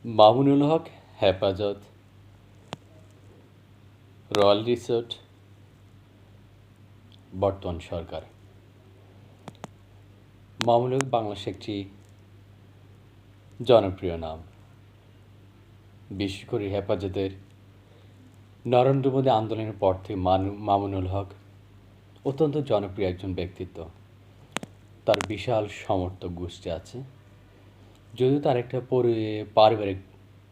মামুনুল হক, হেফাজত, royal resort, বর্তমান সরকার। মামুনুল হক বাংলাদেশে একটি জনপ্রিয় নাম। বিশেষ করে হেফাজতের নরেন্দ্র মোদী আন্দোলনের পর থেকে মামুনুল হক অত্যন্ত জনপ্রিয় একজন ব্যক্তিত্ব। তার বিশাল সমর্থক গোষ্ঠী আছে, যদিও তার একটা পারিবারিক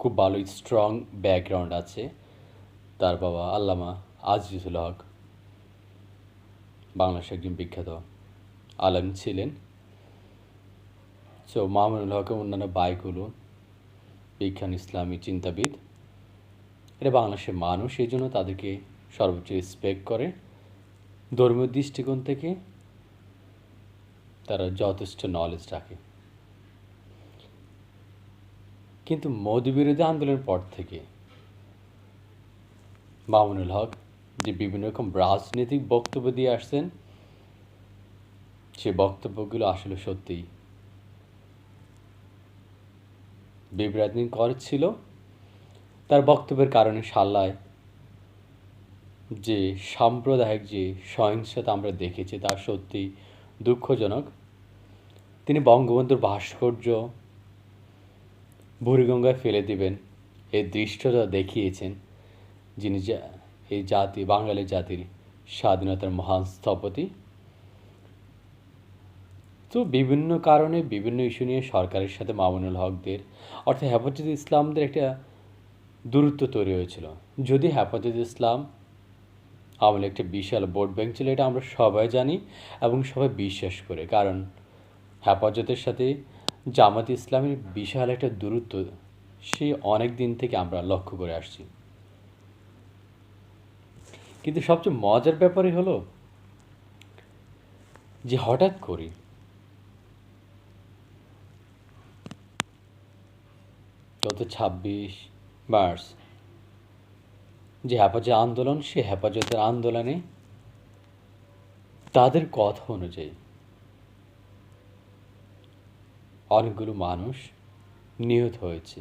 খুব ভালো স্ট্রং ব্যাকগ্রাউন্ড আছে। তার বাবা আল্লামা আজিজুল হক বাংলাদেশের একজন বিখ্যাত আলেম ছিলেন। সো মামুনুল হকের অন্যান্য ভাইগুলো বিখ্যাত ইসলামী চিন্তাবিদ। এটা বাংলাদেশের মানুষ, এই জন্য তাদেরকে সর্বোচ্চ রেসপেক্ট করে। ধর্মীয় দৃষ্টিকোণ থেকে তারা যথেষ্ট নলেজ রাখে। কিন্তু মোদী বিরোধী আন্দোলনের পর থেকে মামুনুল হক যে বিভিন্ন রকম রাজনৈতিক বক্তব্য দিয়ে আসছেন, সে বক্তব্যগুলো আসলে সত্যিই বিভ্রান্তি করছিল। তার বক্তব্যের কারণে সাল্লায় যে সাম্প্রদায়িক যে সহিংসতা আমরা দেখেছি তা সত্যি দুঃখজনক। তিনি বঙ্গবন্ধুর ভাস্কর্য বুড়িগঙ্গায় ফেলে দিবেন এই দৃশ্যটা দেখিয়েছেন, যিনি এই জাতি বাঙালি জাতির স্বাধীনতার মহান স্থপতি। তো বিভিন্ন কারণে বিভিন্ন ইস্যু নিয়ে সরকারের সাথে মামুনুল হকদের অর্থাৎ হেফাজত ইসলামদের একটা দূরত্ব তৈরি হয়েছিল। যদি হেফাজত ইসলাম আমলে একটা বিশাল ভোট ব্যাংক ছিল, এটা আমরা সবাই জানি এবং সবাই বিশ্বাস করে, কারণ হেফাজতের সাথে জামাত ইসলামের বিশাল একটা দূরত্ব সে অনেক দিন থেকে আমরা লক্ষ্য করে আসছি। কিন্তু সবচেয়ে মজার ব্যাপারই হলো যে হঠাৎ করে গত 26 মার্চ যে হেফাজত আন্দোলন, সে হেফাজতের আন্দোলনে তাদের কথা অনুযায়ী অনেকগুলো মানুষ নিহত হয়েছে।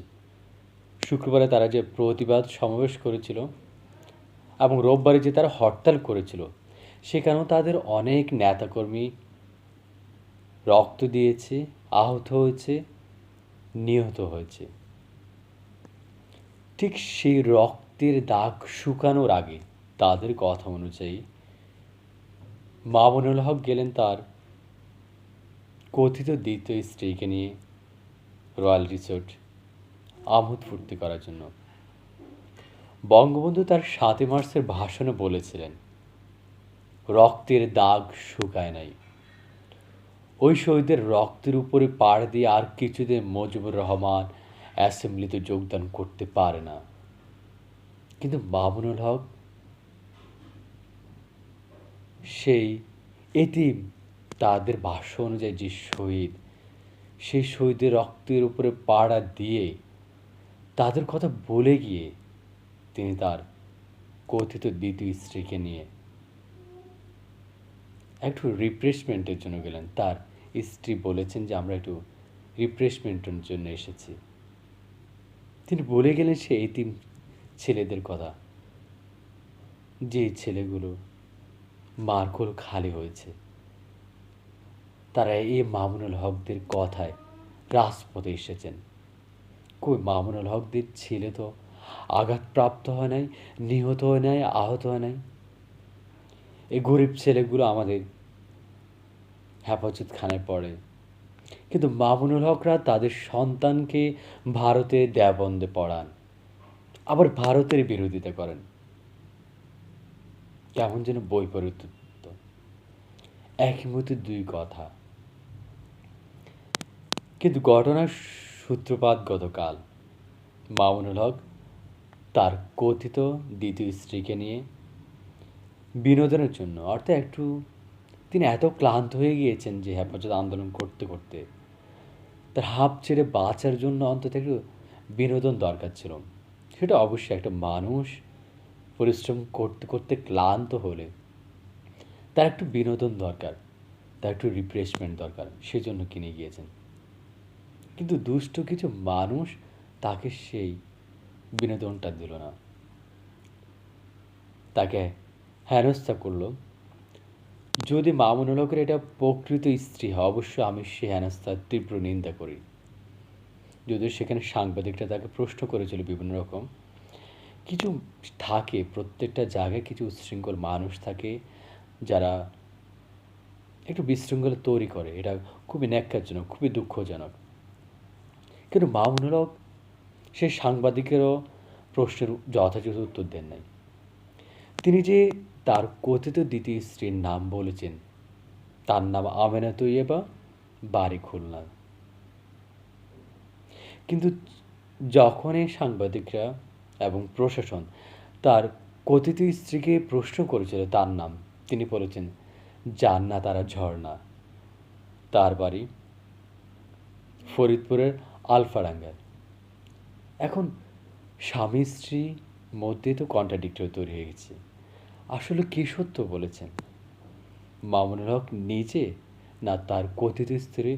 শুক্রবারে তারা যে প্রতিবাদ সমাবেশ করেছিল এবং রোববারে যে তারা হরতাল করেছিল, সেখানেও তাদের অনেক নেতাকর্মী রক্ত দিয়েছে, আহত হয়েছে, নিহত হয়েছে। ঠিক সেই রক্তের দাগ শুকানোর আগে তাদের কথা অনুযায়ী মামুনুল হক গেলেন তার কথিত দ্বিতীয় স্ত্রীকে নিয়ে রয়্যাল রিসোর্ট আমোদ ফুর্তি করার জন্য। বঙ্গবন্ধু তার 7 মার্চের ভাষণে বলেছিলেন, রক্তের দাগ শুকায় নাই। ওই শহীদের রক্তের উপরে পাড় দিয়ে আর কিছুদিন মুজিবুর রহমান অ্যাসেম্বলিতে যোগদান করতে পারে না। কিন্তু মামুনুল হক সেই এতিম, তাদের ভাষ্য অনুযায়ী যে শহীদ, সেই শহীদের রক্তের উপরে পাড়া দিয়ে তাদের কথা বলে গিয়ে তিনি তার কথিত দ্বিতীয় স্ত্রীকে নিয়ে একটু রিফ্রেশমেন্টের জন্য গেলেন। তার স্ত্রী বলেছেন যে আমরা একটু রিফ্রেশমেন্টের জন্য এসেছি। তিনি বলে গেলেন সে এতিম ছেলেদের কথা, যে ছেলেগুলো মার কোল খালি হয়েছে, তারা এই মামুনুল হকদের কথায় রাজপথে এসেছেন। কই মামুনুল হকদের ছেলে তো আঘাতপ্রাপ্ত হয় নাই, নিহত হয় নাই, আহত হয় নাই। এই গরিব ছেলেগুলো আমাদের হেফাজতখানায় পড়ে, কিন্তু মামুনুল হকরা তাদের সন্তানকে ভারতে দেওবন্দে পড়ান, আবার ভারতের বিরোধিতা করেন। কেমন যেন বৈপরীত্য। একই মতো দুই কথা। কিন্তু ঘটনার সূত্রপাত গতকাল। মামুনুল হক তার কথিত দ্বিতীয় স্ত্রীকে নিয়ে বিনোদনের জন্য, অর্থাৎ একটু তিনি এত ক্লান্ত হয়ে গিয়েছেন যে হেফাজত আন্দোলন করতে করতে তার হাঁপ ছেড়ে বাঁচার জন্য অন্তত একটু বিনোদন দরকার ছিল। সেটা অবশ্যই একটা মানুষ পরিশ্রম করতে করতে ক্লান্ত হলে তার একটু বিনোদন দরকার, তার একটু রিফ্রেশমেন্ট দরকার, সেজন্য কিনে গিয়েছেন। কিন্তু দুষ্ট কিছু মানুষ তাকে সেই বিনোদনটা দিল না, তাকে হেনস্থা করলো। যদি মামুনুল হকের এটা প্রকৃত স্ত্রী হয়, অবশ্যই আমি সে হেনস্থার তীব্র নিন্দা করি। যদিও সেখানে সাংবাদিকরা তাকে প্রশ্ন করেছিল বিভিন্ন রকম, কিছু থাকে প্রত্যেকটা জায়গায়, কিছু উচ্ছৃঙ্খল মানুষ থাকে যারা একটু বিশৃঙ্খলা তৈরি করে। এটা খুবই ন্যাক্কারজনক, খুবই দুঃখজনক। কিন্তু মামুনুল হক সেই সাংবাদিকেরও প্রশ্নের যথাযথ উত্তর দেন নাই। তিনি যে তার কথিত দ্বিতীয় স্ত্রীর নাম বলেছেন, তার নাম আমেনা তৈয়বা, বাড়ি খুলনা। কিন্তু যখনই সাংবাদিকরা এবং প্রশাসন তার কথিত স্ত্রীকে প্রশ্ন করেছিল তার নাম, তিনি বলেছেন জান্নাত আরা ঝর্ণা, তার বাড়ি ফরিদপুরের আলফাডাঙ্গায়। এখন স্বামী স্ত্রী মধ্যে তো কন্ট্রাডিক্টরি তৈরি হয়ে গেছে। আসলে কে সত্য বলেছেন, মামুনুল হক নিজে না তার কথিত স্ত্রী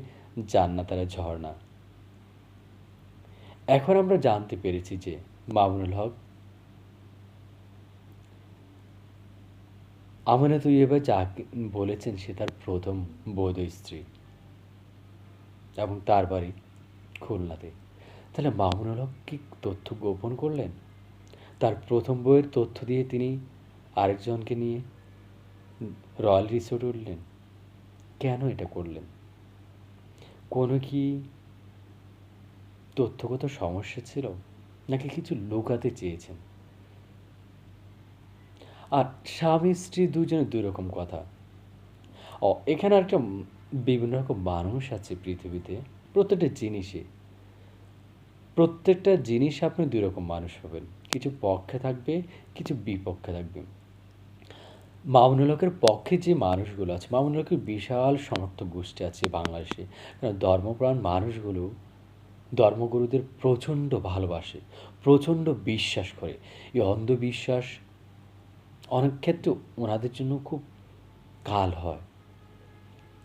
জান্নাত আরা ঝর্ণা? এখন আমরা জানতে পেরেছি যে মামুনুল হক আমেনা তৈয়বা যাকে বলেছেন সে তার প্রথম বৈধ স্ত্রী এবং তার বাড়ি খুলনাতে। তাহলে মামুনুল হক কি তথ্য গোপন করলেন? তার প্রথম বইয়ের তথ্য দিয়ে তিনি আরেকজনকে নিয়ে রয়্যাল রিসোর্টে উঠলেন? কেন এটা করলেন? কোনো কি তথ্যগত সমস্যা ছিল, নাকি কিছু লুকাতে চেয়েছেন? আর স্বামী স্ত্রী দুজনের দুই রকম কথা। এখানে একটা বিভিন্ন রকম মানুষ আছে পৃথিবীতে। প্রত্যেকটা জিনিস আপনি দুই রকম মানুষ পাবেন, কিছু পক্ষে থাকবে, কিছু বিপক্ষে থাকবে। মামুনুল হকের পক্ষে যে মানুষগুলো আছে, মামুনুল হকের বিশাল সমর্থক গোষ্ঠী আছে বাংলাদেশে। কারণ ধর্মপ্রাণ মানুষগুলো ধর্মগুরুদের প্রচণ্ড ভালোবাসে, প্রচণ্ড বিশ্বাস করে। এই অন্ধবিশ্বাস অনেক ক্ষেত্রে ওনাদের জন্য খুব কাল হয়।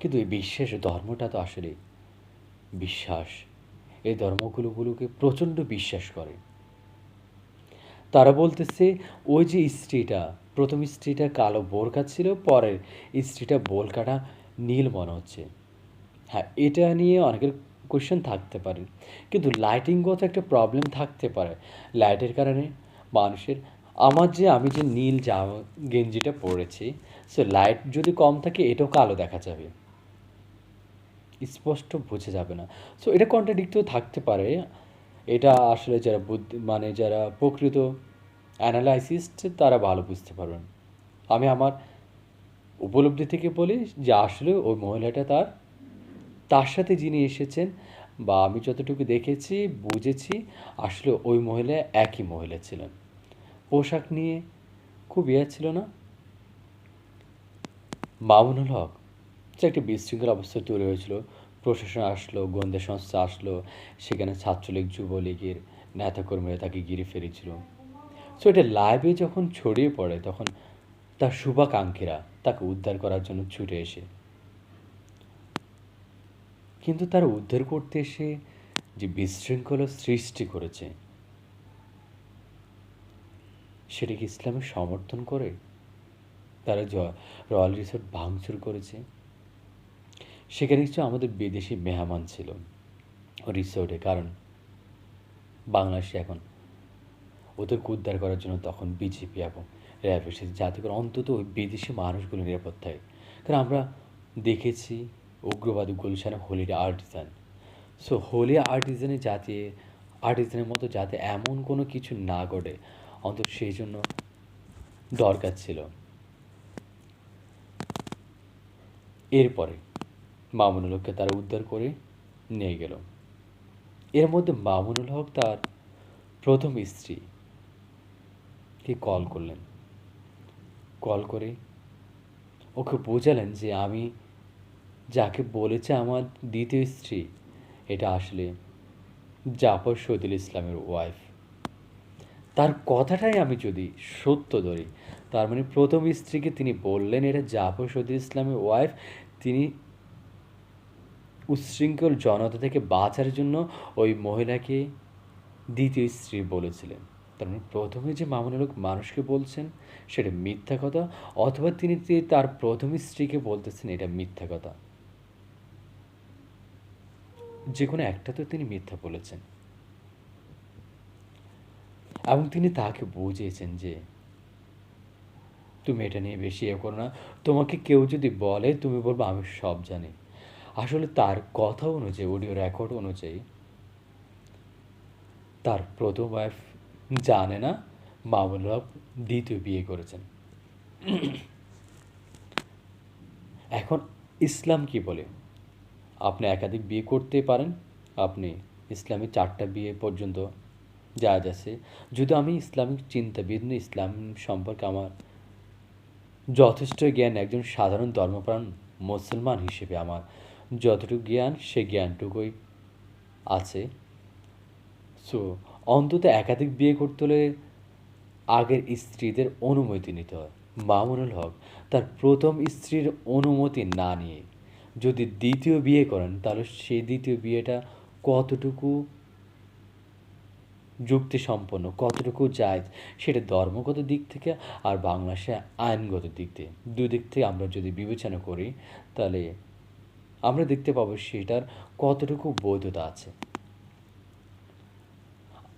কিন্তু এই বিশ্বাস, ধর্মটা তো আসলে বিশ্বাস। এই ধর্মগুলোকে প্রচণ্ড বিশ্বাস করে। তারা বলতেছে ওই যে স্ত্রীটা, প্রথম স্ত্রীটা কালো বোরকা ছিল, পরের স্ত্রীটা বোরকাটা নীল মনে হচ্ছে। হ্যাঁ, এটা নিয়ে অনেকের কোয়েশ্চেন থাকতে পারে, কিন্তু লাইটিংগত একটা প্রবলেম থাকতে পারে। লাইটের কারণে মানুষের, আমি যে নীল জামা গেঞ্জিটা পরেছি, সো লাইট যদি কম থাকে এটাও কালো দেখা যাবে, স্পষ্ট বোঝা যাবে না। সো এটা কন্ট্রাডিক্টও থাকতে পারে। এটা আসলে যারা যারা প্রকৃত অ্যানালাইসিস্ট তারা ভালো বুঝতে পারবেন। আমি আমার উপলব্ধি থেকে বলি যে আসলে ওই মহিলাটা তার সাথে যিনি এসেছেন, বা আমি যতটুকু দেখেছি বুঝেছি, আসলে ওই মহিলা একই মহিলা ছিলেন। পোশাক নিয়ে খুব ছিল না। মামুনুল হক যে একটা বিশৃঙ্খল অবস্থা তৈরি হয়েছিল, প্রশাসন আসলো, গোয়েন্দা সংস্থা আসলো, সেখানে ছাত্রলীগ যুবলীগের নেতাকর্মীরা তাকে ঘিরে ফেলেছিল। সো এটা লাইভে যখন ছড়িয়ে পড়ে, তখন তার শুভাকাঙ্ক্ষীরা তাকে উদ্ধার করার জন্য ছুটে এসে, কিন্তু তারা উদ্ধার করতে এসে যে বিশৃঙ্খলা সৃষ্টি করেছে, সেটা কি ইসলামের সমর্থন করে? তারা রয়্যাল রিসোর্ট ভাঙচুর করেছে, সেখানে কিছু আমাদের বিদেশি মেহমান ছিল রিসোর্টে। কারণ বাংলাদেশে এখন ওদেরকে উদ্ধার করার জন্য তখন বিজেপি এবং র্যাব এসেছে, যাতে করে অন্তত ওই বিদেশি মানুষগুলো নিরাপদ থাকে। কারণ আমরা দেখেছি উগ্রবাদী গুলশানে হোলিডে আর্টিজান, সো হোলি আর্টিজানের মতো যাতে এমন কোনো কিছু না ঘটে, অন্তত সেই জন্য দরকার ছিল। এরপরে মামুনুল হককে তারা উদ্ধার করে নিয়ে গেল। এর মধ্যে মামুনুল হক তার প্রথম স্ত্রীকে কল করলেন। কল করে ওকে বোঝালেন যে আমি যাকে বলেছে আমার দ্বিতীয় স্ত্রী, এটা আসলে জাফর শহীদুল ইসলামের ওয়াইফ। তার কথাটাই আমি যদি সত্য ধরি, তার মানে প্রথম স্ত্রীকে তিনি বললেন এটা জাফর শহীদুল ইসলামের ওয়াইফ। তিনি উচ্ছৃঙ্খল জনতা থেকে বাঁচার জন্য ওই মহিলাকে দ্বিতীয় স্ত্রী বলেছিলেন। তার মানে প্রথমে যে মামুনুল হক মানুষকে বলছেন সেটা মিথ্যা কথা, অথবা তিনি তার প্রথম স্ত্রীকে বলতেছেন এটা মিথ্যা কথা। যে কোনো একটা তো তিনি মিথ্যা বলেছেন। এবং তিনি তাকে বুঝিয়েছেন যে তুমি এটা নিয়ে বেশি এ করো না। তোমাকে কেউ যদি বলে তুমি বলবে আমি সব জানি। আসলে তার কথা অনুযায়ী, অডিও রেকর্ড অনুযায়ী তার প্রথম ওয়াইফ জানে না মামুনুল হক দ্বিতীয় বিয়ে করেছেন। এখন ইসলাম কি বলে? আপনি একাধিক বিয়ে করতে পারেন। আপনি ইসলামে 4টা বিয়ে পর্যন্ত জায়েজ আছে। যদি আমি ইসলামিক চিন্তাবিদ নই, ইসলাম সম্পর্কে আমার যথেষ্ট জ্ঞান, একজন সাধারণ ধর্মপ্রাণ মুসলমান হিসেবে আমার যতটুকু জ্ঞান সে জ্ঞানটুকুই আছে। সো অন্তত একাধিক বিয়ে করতে হলে আগের স্ত্রীদের অনুমতি নিতে হয়। মামুনুল হক তার প্রথম স্ত্রীর অনুমতি না নিয়ে যদি দ্বিতীয় বিয়ে করেন, তাহলে সেই দ্বিতীয় বিয়েটা কতটুকু যুক্তিসম্পন্ন, কতটুকু জায়েজ, সেটা ধর্মগত দিক থেকে আর বাংলাদেশে আইনগত দিক থেকে, দুই দিক থেকে আমরা যদি বিবেচনা করি, তাহলে আমরা দেখতে পাবো সেটার কতটুকু বৈধতা আছে।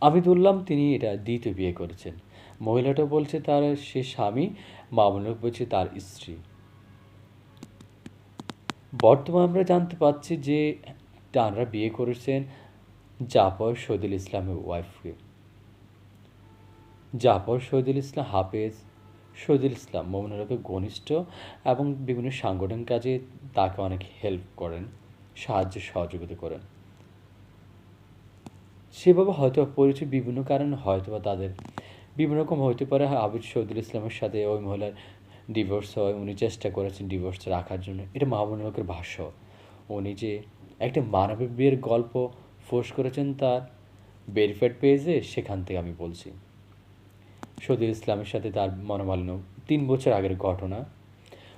আমি ধরলাম তিনি এটা দ্বিতীয় বিয়ে করেছেন। মহিলাটা বলছে তার সে স্বামী, মামুনুল হক বলছে তার স্ত্রী। বর্তমানে আমরা জানতে পাচ্ছি যে তাঁরা বিয়ে করেছেন জাফর শহীদুল ইসলামের ওয়াইফকে। জাফর শহীদুল ইসলাম হাফেজ শহীদুল ইসলাম মামুনুল হকের ঘনিষ্ঠ এবং বিভিন্ন সাংগঠনিক কাজে তাকে অনেক হেল্প করেন, সাহায্য সহযোগিতা করেন। সেভাবে হয়তো পরিচয় বিভিন্ন কারণে হয়তোবা তাদের বিভিন্ন রকম হতে পারে। হাফেজ শহীদুল ইসলামের সাথে ওই মহিলার ডিভোর্স হয়, উনি চেষ্টা করেছেন ডিভোর্স রাখার জন্য। এটা মামুনুল হকের ভাষ্য। উনি যে একটা মানবিক বিয়ের গল্প পোস্ট করেছেন তার ভেরিফাইড পেজে, সেখান থেকে আমি বলছি। শহীদুল ইসলামের সাথে তার মনোমালিন্য 3 বছর আগের ঘটনা।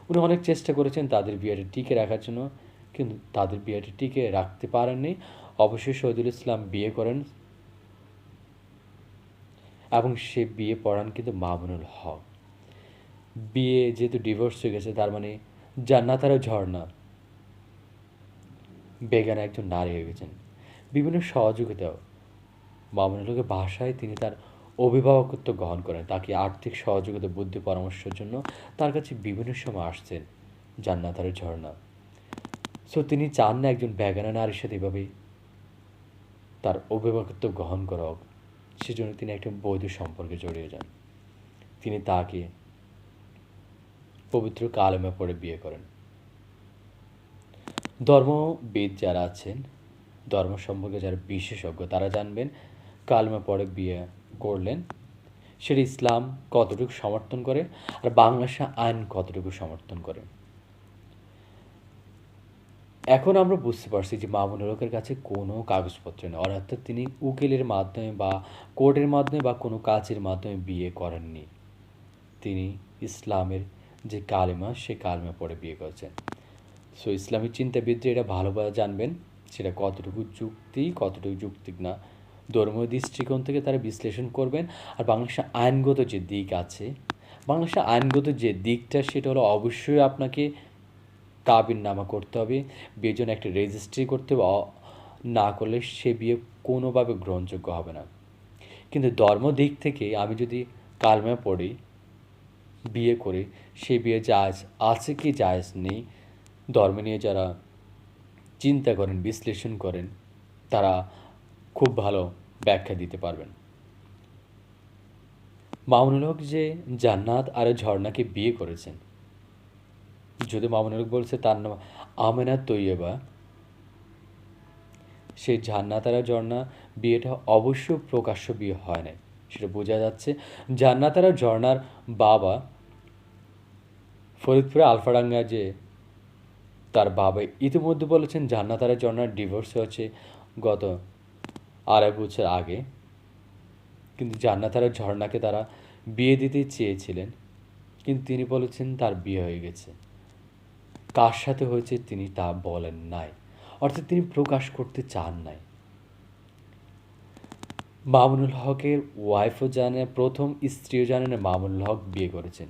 উনি অনেক চেষ্টা করেছেন তাদের বিয়েটা টিকে রাখার জন্য, কিন্তু তাদের বিয়েটা টিকে রাখতে পারেননি। অবশ্যই শহীদুল ইসলাম বিয়ে করেন এবং সে বিয়ে পড়ান কিন্তু মামুনুল হক। বিয়ে যেহেতু ডিভোর্স হয়ে গেছে, তার মানে জান্নাত আর ঝর্ণা বেগানা একজন নারী হয়ে গেছেন। বিভিন্ন সহযোগিতাও মামুনুল হকের বাসায় তিনি তার অভিভাবকত্ব গ্রহণ করেন, তাকে আর্থিক সহযোগিতা, বুদ্ধি পরামর্শের জন্য তার কাছে বিভিন্ন সময় আসছেন জান্নাত আর ঝর্ণা। সো তিনি চান না একজন বেগানা নারীর সাথে এভাবে তার অভিভাবকত্ব গ্রহণ করা হোক। সেজন্য তিনি একটা বৈধ সম্পর্কে জড়িয়ে যান। তিনি তাকে পবিত্র কালেমা পড়ে বিয়ে করেন। ধর্মবিদ যারা আছেন, ধর্ম সম্পর্কে যারা বিশেষজ্ঞ, তারা জানবেন কালেমা পড়ে বিয়ে করলেন সেটা ইসলাম কতটুকু সমর্থন করে আর বাংলাদেশের আইন কতটুকু সমর্থন করে। এখন আমরা বুঝতে পারছি যে মামুনুল হকের কাছে কোনো কাগজপত্র নেই, অর্থাৎ তিনি উকিলের মাধ্যমে বা কোর্টের মাধ্যমে বা কোনো কাজের মাধ্যমে বিয়ে করেননি। তিনি ইসলামের যে কালেমা, সে কালেমা পড়ে বিয়ে করেছেন। সো ইসলামী চিন্তাবিদরা এটা ভালোভাবে জানবেন সেটা কতটুকু যুক্তি, কতটুকু যৌক্তিক না। ধর্মীয় দৃষ্টিকোণ থেকে তারা বিশ্লেষণ করবেন। আর বাংলাদেশের আইনগত যে দিক আছে, বাংলাদেশের আইনগত যে দিকটা, সেটা হলো অবশ্যই আপনাকে কাবিননামা করতে হবে, বিয়ের জন্য একটা রেজিস্ট্রি করতে হবে। না করলে সে বিয়ে কোনোভাবে গ্রহণযোগ্য হবে না। কিন্তু ধর্ম দিক থেকে আমি যদি কালেমা পড়ি, বিয়ে করি, সে বিয়ে জায়েজ আছে কি জায়েজ নেই, ধর্ম নিয়ে যারা চিন্তা করেন, বিশ্লেষণ করেন, তারা খুব ভালো ব্যাখ্যা দিতে পারবেন। মামুনুল হক যে জান্নাত আর ঝর্ণাকে বিয়ে করেছেন, যদি মামুনুল হক বলছে তার নাম আমেনা তৈয়বা, সেই জান্নাত আর ঝর্ণা বিয়েটা অবশ্য প্রকাশ্য বিয়ে হয় নাই, সেটা বোঝা যাচ্ছে। জান্নাত আর ঝর্ণার বাবা ফরিদপুরে আলফাডাঙ্গা, যে তার বাবা ইতিমধ্যে বলেছেন জান্নাত আর ঝর্ণার ডিভোর্স হয়েছে গত 2.5 বছর আগে। কিন্তু জান্নাত আর ঝর্ণাকে তারা বিয়ে দিতে চেয়েছিলেন, কিন্তু তিনি বলেছেন তার বিয়ে হয়ে গেছে। কার সাথে হয়েছে তিনি তা বলেন নাই, অর্থাৎ তিনি প্রকাশ করতে চান নাই। মামুনুল হকের ওয়াইফও জানে, প্রথম স্ত্রীও জানে না মামুনুল হক বিয়ে করেছেন।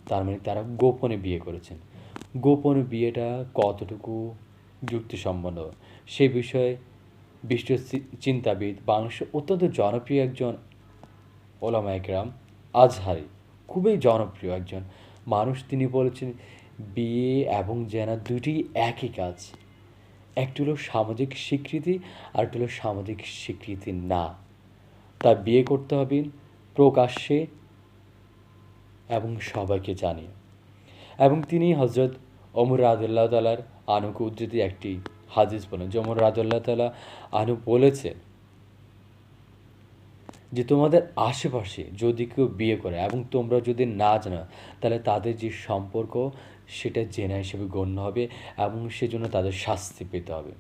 তার মানে তারা গোপনে বিয়ে করেছেন। গোপনে বিয়েটা কতটুকু যুক্তিসম্মত সে বিষয়ে বিশ্ব চিন্তাবিদ, বাংলাদেশের অত্যন্ত জনপ্রিয় একজন ওলামা একরাম আজহারি, খুবই জনপ্রিয় একজন মানুষ, তিনি বলেছেন বিয়ে এবং জেনা দুটি একই কাজ। একটি হলো সামাজিক স্বীকৃতি, আর একটি হলো সামাজিক স্বীকৃতি না। তা বিয়ে করতে হবে প্রকাশ্যে এবং সবাইকে জানিয়ে। এবং তিনি হজরত ওমর রাদিয়াল্লাহু তাআলার আনুকে উদ্ধৃতি একটি হাদিস বলেন যে ওমর রাদিয়াল্লাহু তাআলা আনহু বলেছেন যে তোমাদের আশেপাশে যদি কেউ বিয়ে করে এবং তোমরা যদি না জানো, তাহলে তাদের যে সম্পর্ক সেটা জেনা হিসেবে গণ্য হবে এবং সেজন্য তাদের শাস্তি পেতে হবে।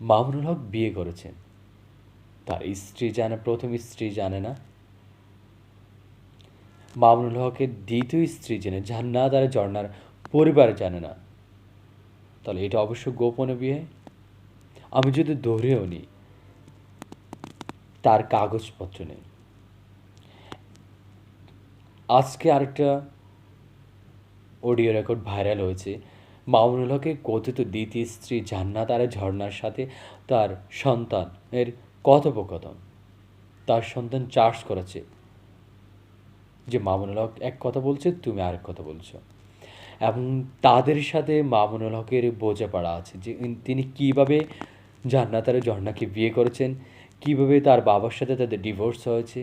মামুনুল হক বিয়ে করেছেন, তার স্ত্রী জানে, প্রথম স্ত্রী জানে না। মামুনুল হকের দ্বিতীয় স্ত্রী জেনে, জান্নাত আর ঝর্ণার পরিবার জানে না, তাহলে এটা অবশ্য গোপনে বিয়ে। আমি যদি ধরেও নিই তার কাগজপত্র নেই। আজকে আরেকটা অডিও রেকর্ড ভাইরাল হয়েছে, মামুনুল হকের কথিত দ্বিতীয় স্ত্রী জান্নাত আর ঝর্ণার সাথে তার সন্তানের কথোপকথন। তার সন্তান চার্জ করেছে যে মামুনুল হক এক কথা বলছে, তুমি আরেক কথা বলছো। এবং তাদের সাথে মামুনুল হকের বোঝাপড়া আছে যে তিনি কীভাবে জান্নাত আর ঝর্ণাকে বিয়ে করেছেন, কীভাবে তার বাবার সাথে তাদের ডিভোর্স হয়েছে,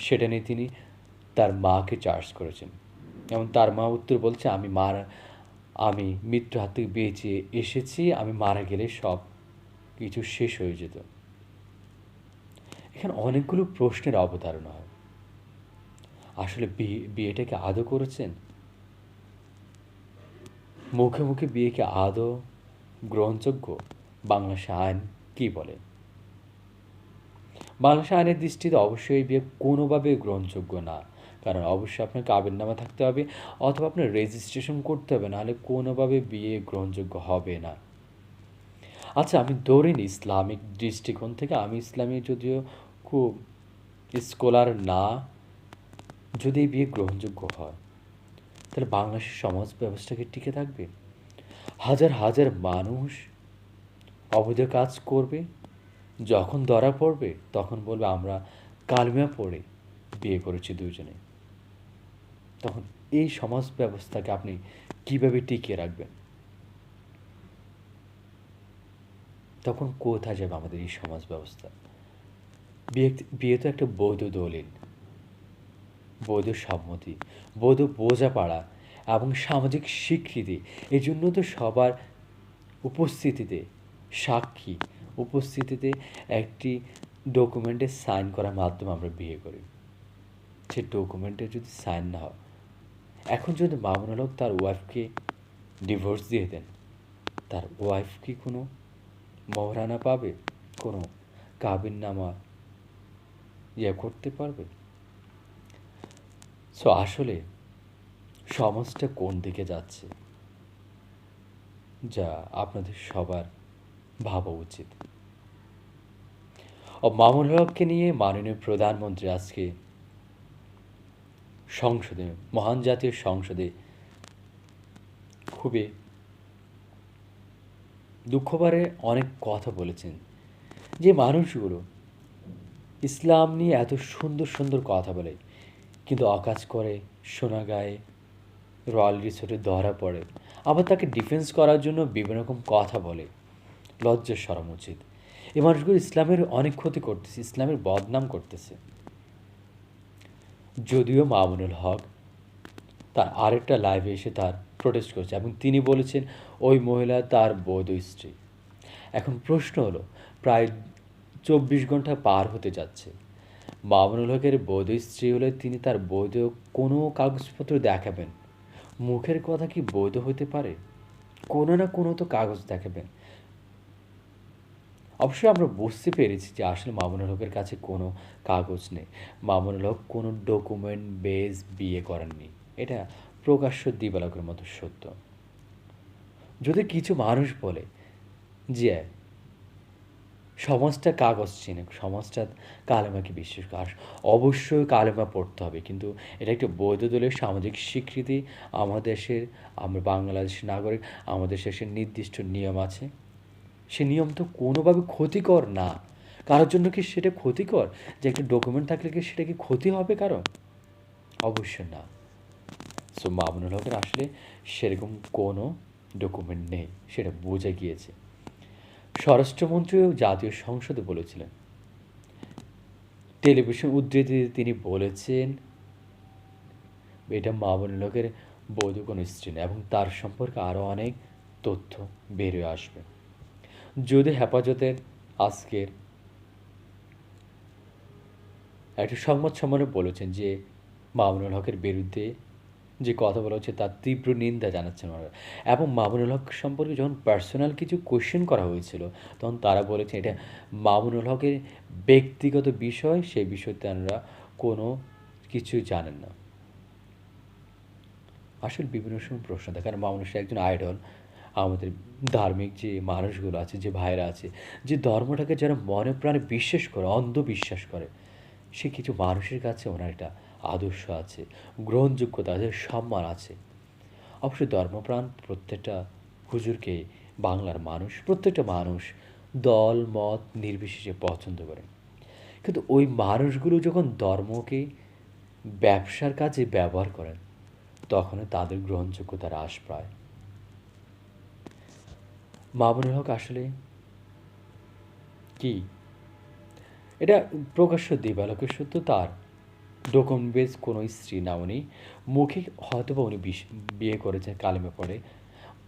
সেটা নিয়ে তিনি তার মাকে চার্জ করেছেন। এবং তার মা উত্তর বলছে, আমি মৃত্যু হাত থেকে বেঁচে এসেছি, আমি মারা গেলে সব কিছু শেষ হয়ে যেত। এখানে অনেকগুলো প্রশ্নের অবতারণা হয়। আসলে বিয়েটাকে আদৌ করেছেন? মুখে মুখে বিয়েকে আদৌ গ্রহণযোগ্য? বাংলাদেশ আইন কী বলে? বাংলাদেশ আইনের দৃষ্টিতে অবশ্যই এই বিয়ে কোনোভাবেই গ্রহণযোগ্য না। কারণ অবশ্যই আপনার কাবিননামা থাকতে হবে অথবা আপনার রেজিস্ট্রেশন করতে হবে, নাহলে কোনোভাবে বিয়ে গ্রহণযোগ্য হবে না। আচ্ছা, আমি ধরে নিই ইসলামিক দৃষ্টিকোণ থেকে, আমি ইসলামী যদিও খুব স্কলার না, যদি এই বিয়ে গ্রহণযোগ্য হয় তাহলে বাংলাদেশের সমাজ ব্যবস্থাকে টিকে থাকবে? হাজার হাজার মানুষ অবৈধ কাজ করবে, যখন ধরা পড়বে তখন বলবে আমরা কালিমা পড়ে বিয়ে করেছি দুজনে। তখন এই সমাজ ব্যবস্থাকে আপনি কীভাবে টিকিয়ে রাখবেন? তখন কোথায় যাবে আমাদের এই সমাজ ব্যবস্থা? বিয়ে তো একটা বৈধ দলিল, বৈধ সম্মতি, বৈধ বোঝাপড়া এবং সামাজিক স্বীকৃতি। এই জন্য তো সবার উপস্থিতিতে, সাক্ষী উপস্থিতিতে একটি ডকুমেন্টে সাইন করার মাধ্যমে আমরা বিয়ে করি। সে ডকুমেন্টে যদি সাইন না হয়, এখন যদি মামুনুল হক তার ওয়াইফকে ডিভোর্স দিয়ে দেন, তার ওয়াইফ কি কোনো মহারানা পাবে? কোনো কাবিননামা করতে পারবে? সো আসলে সমাজটা কোন দিকে যাচ্ছে যা আপনাদের সবার ভাবা উচিত। মামুনুল হককে নিয়ে মাননীয় প্রধানমন্ত্রী আজকে সংসদে, মহান জাতীয় সংসদে খুবই দুঃখভরে অনেক কথা বলেছেন। যে মানুষগুলো ইসলাম নিয়ে এত সুন্দর সুন্দর কথা বলে কিন্তু অকাজ করে, সোনাগাঁয়ে রয়্যাল রিসোর্টে ধরা পড়ে, আবার তাকে ডিফেন্স করার জন্য বিভিন্ন রকম কথা বলে, লজ্জার শরম উচিত। এই মানুষগুলো ইসলামের অনেক ক্ষতি করতেছে, ইসলামের বদনাম করতেছে। যদিও মামুনুল হক তার আরেকটা লাইভে এসে তার প্রোটেস্ট করছে এবং তিনি বলেছেন ওই মহিলা তার বৈধ স্ত্রী। এখন প্রশ্ন হলো, প্রায় 24 ঘন্টা পার হতে যাচ্ছে, মামুনুল হকের বৈধ স্ত্রী হলে তিনি তার বৈধ কোনো কাগজপত্র দেখাবেন। মুখের কথা কি বৈধ হতে পারে? কোনো না কোনো তো কাগজ দেখাবেন। অবশ্যই আমরা বুঝতে পেরেছি যে আসলে মামুনুল হকের কাছে কোনো কাগজ নেই, মামুনুল হক কোনো ডকুমেন্ট বেস বিয়ে করেননি, এটা প্রকাশ্য দিবালোকের মতো সত্য। যদি কিছু মানুষ বলে যে সমাজটা কাগজ চেনে, সমাজটা কালেমাকে বিশ্বাস করে। আর অবশ্যই কালেমা পড়তে হবে। কিন্তু এটা একটা বৈধ দলের সামাজিক স্বীকৃতি। আমাদের দেশের, আমরা বাংলাদেশের নাগরিক, আমাদের দেশের নির্দিষ্ট নিয়ম আছে। সে নিয়ম তো কোনোভাবে ক্ষতিকর না। কারোর জন্য কি সেটা ক্ষতিকর? যে একটা ডকুমেন্ট থাকলে কি সেটা কি ক্ষতি হবে কারো? অবশ্যই না। সো মামুনুল হকের আসলে সেরকম কোনো ডকুমেন্ট নেই, সেটা বোঝা গিয়েছে। স্বরাষ্ট্রমন্ত্রীও জাতীয় সংসদে বলেছিলেন, টেলিভিশন উদ্ধৃতিতে তিনি বলেছেন এটা মামুনুল হকের বৈধ কোনো স্ত্রী না এবং তার সম্পর্কে আরও অনেক তথ্য বেরিয়ে আসবে। যদি হেফাজতের আজকের একটা সংবাদ সম্মেলনে বলেছেন যে মামুনুল হকের বিরুদ্ধে যে কথা বলা হচ্ছে তার তীব্র নিন্দা জানাচ্ছেন ওনারা। এবং মামুনুল হক সম্পর্কে যখন পার্সোনাল কিছু কোয়েশ্চেন করা হয়েছিল তখন তারা বলেছেন এটা মামুনুল হকের ব্যক্তিগত বিষয়, সেই বিষয়ে তারা কোনো কিছু জানেন না। আসলে বিভিন্ন সময় প্রশ্ন থাকে, কারণ মামুনুল হক একজন আইডল। আমাদের ধার্মিক যে মানুষগুলো আছে, যে ভাইরা আছে, যে ধর্মটাকে যারা মনে প্রাণে বিশ্বাস করে, অন্ধবিশ্বাস করে, সে কিছু মানুষের কাছে ওনার একটা আদর্শ আছে, গ্রহণযোগ্যতা আছে, সম্মান আছে। অবশ্যই ধর্মপ্রাণ প্রত্যেকটা হুজুরকে বাংলার মানুষ, প্রত্যেকটা মানুষ দল মত নির্বিশেষে পছন্দ করে। কিন্তু ওই মানুষগুলো যখন ধর্মকে ব্যবসার কাজে ব্যবহার করেন তখনই তাদের গ্রহণযোগ্যতা হ্রাস পায়। মামুনুল হক আসলে কি, এটা প্রকাশ্য দিবালোকের সত্য, তার ডকুমেন্ট বেস কোনো স্ত্রী না, উনি মৌখিক হয়তোবা উনি বিয়ে করেছেন কালেমে পড়ে,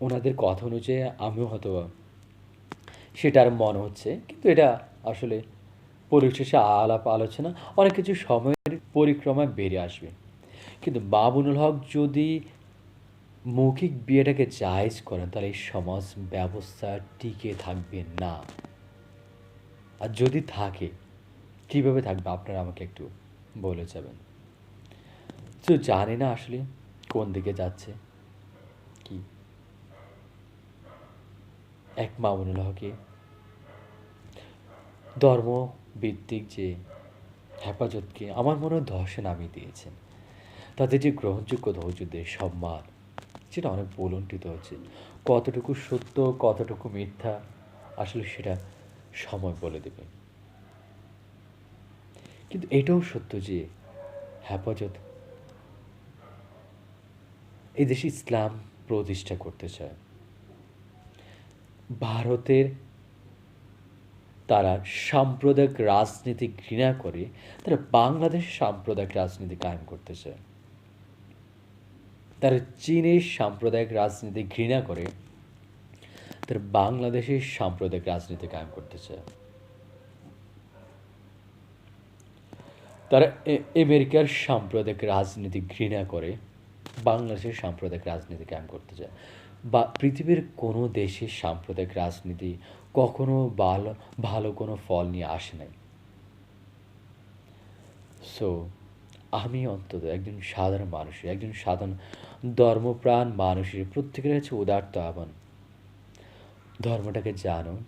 ওনাদের কথা অনুযায়ী আমিও হয়তোবা সেটা আর মনে হচ্ছে। কিন্তু এটা আসলে পরিশেষে আলাপ আলোচনা অনেক কিছু সময়ের পরিক্রমায় বেরিয়ে আসবে। কিন্তু মামুনুল হক যদি মৌখিক বিয়েটাকে জায়েজ করেন তাহলে এই সমাজ ব্যবস্থা টিকে থাকবে না। আর যদি থাকে কীভাবে থাকবে আপনারা আমাকে একটু বলে যাবেন। তো জানি না আসলে কোন দিকে যাচ্ছে কি। এক মামুনুল হকে ধর্মভিত্তিক যে হেফাজতকে আমার মনে হয় ধসে নামিয়ে দিয়েছেন। তাদের যে গ্রহণযোগ্য ধৈর্যদের সম্মান সেটা অনেক ভুলুণ্ঠিত হচ্ছে। কতটুকু সত্য কতটুকু মিথ্যা আসলে সেটা সময় বলে দেবে। কিন্তু এটাও সত্য যে হেফাজত এই দেশে ইসলাম প্রতিষ্ঠা করতে চায়। ভারতের তারা সাম্প্রদায়িক রাজনীতি ঘৃণা করে, তারা বাংলাদেশে সাম্প্রদায়িক রাজনীতি কায়েম করতে চায়। তারা চীনের সাম্প্রদায়িক রাজনীতি ঘৃণা করে, তারা বাংলাদেশের সাম্প্রদায়িক রাজনীতি কায়েম করতে চায়। তারা আমেরিকার সাম্প্রদায়িক রাজনীতি ঘৃণা করে, বাংলাদেশের সাম্প্রদায়িক রাজনীতি কায়েম করতে চায়। বা পৃথিবীর কোনো দেশের সাম্প্রদায়িক রাজনীতি কখনো ভালো ভালো কোনো ফল নিয়ে আসে নাই। সো আমি অন্তত একজন সাধারণ মানুষের, একজন সাধারণ ধর্মপ্রাণ মানুষের প্রত্যেকের কাছে উদারত আহ্বান, ধর্মটাকে জানুন,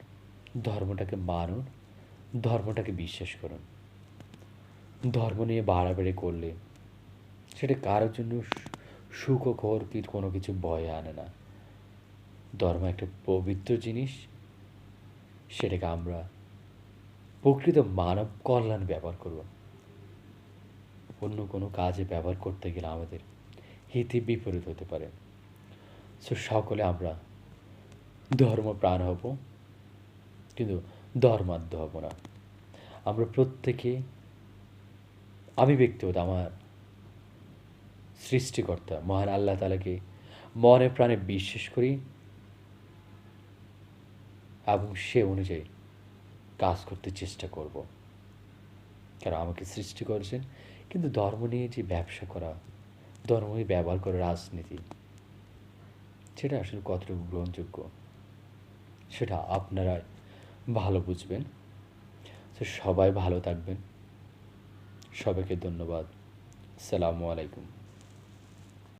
ধর্মটাকে মানুন, ধর্মটাকে বিশ্বাস করুন। ধর্ম নিয়ে বাড়াবাড়ি করলে সেটা কারোর জন্য সুখকর কি কোনো কিছু বয়ে আনে না। ধর্ম একটা পবিত্র জিনিস, সেটাকে আমরা প্রকৃত মানব কল্যাণ ব্যবহার করব। অন্য কোনো কাজে ব্যবহার করতে গেলে আমাদের হিতে বিপরীত হতে পারে। সো সকলে আমরা ধর্মপ্রাণ হব, কিন্তু ধর্মান্ধ হব না। আমরা প্রত্যেকে, আমি ব্যক্তিগত আমার সৃষ্টিকর্তা মহান আল্লাহ তাআলাকে মনে প্রাণে বিশ্বাস করি এবং সে অনুযায়ী কাজ করতে চেষ্টা করব। কারণ আমাকে সৃষ্টি করেছেন। কিন্তু ধর্ম নিয়ে যে ব্যবসা করা, ধর্ম নিয়ে ব্যবহার করা রাজনীতি, সেটা আসলে কতটুকু গ্রহণযোগ্য সেটা আপনারা ভালো বুঝবেন। তো সবাই ভালো থাকবেন। সবাইকে ধন্যবাদ। আসসালামু আলাইকুম।